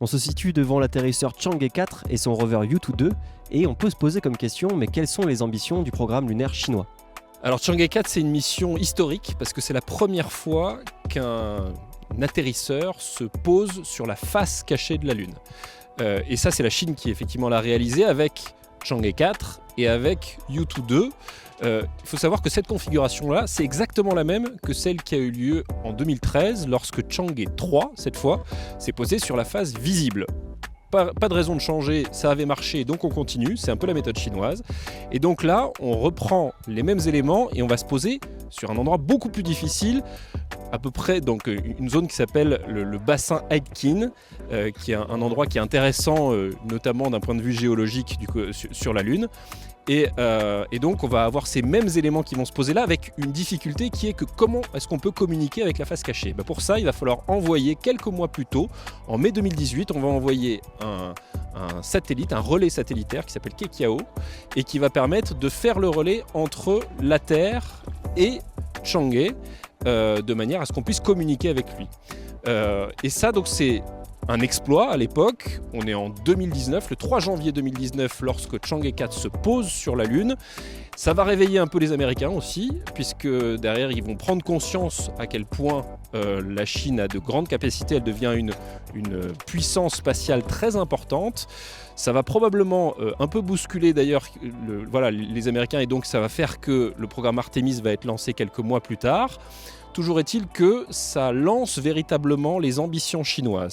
On se situe devant l'atterrisseur Chang'e 4 et son rover Yutu 2 et on peut se poser comme question, mais quelles sont les ambitions du programme lunaire chinois ? Alors Chang'e 4, c'est une mission historique parce que c'est la première fois qu'un atterrisseur se pose sur la face cachée de la Lune. Et ça, c'est la Chine qui effectivement l'a réalisé avec Chang'e 4 et avec Yutu 2. Il faut savoir que cette configuration-là, c'est exactement la même que celle qui a eu lieu en 2013 lorsque Chang'e 3, cette fois, s'est posé sur la face visible. Pas de raison de changer, ça avait marché, donc on continue, c'est un peu la méthode chinoise. Et donc là, on reprend les mêmes éléments et on va se poser sur un endroit beaucoup plus difficile, à peu près donc une zone qui s'appelle le bassin Aitken, qui est un endroit qui est intéressant, notamment d'un point de vue géologique sur la Lune. Et donc on va avoir ces mêmes éléments qui vont se poser là avec une difficulté qui est que comment est-ce qu'on peut communiquer avec la face cachée ? Pour ça, il va falloir envoyer quelques mois plus tôt, en mai 2018, on va envoyer un satellite, un relais satellitaire qui s'appelle Kekiao et qui va permettre de faire le relais entre la Terre et Chang'e de manière à ce qu'on puisse communiquer avec lui. Et ça, donc c'est un exploit à l'époque. On est en 2019, le 3 janvier 2019, lorsque Chang'e 4 se pose sur la Lune. Ça va réveiller un peu les Américains aussi, puisque derrière, ils vont prendre conscience à quel point la Chine a de grandes capacités. Elle devient une puissance spatiale très importante. Ça va probablement un peu bousculer d'ailleurs les Américains, et donc ça va faire que le programme Artemis va être lancé quelques mois plus tard. Toujours est-il que ça lance véritablement les ambitions chinoises.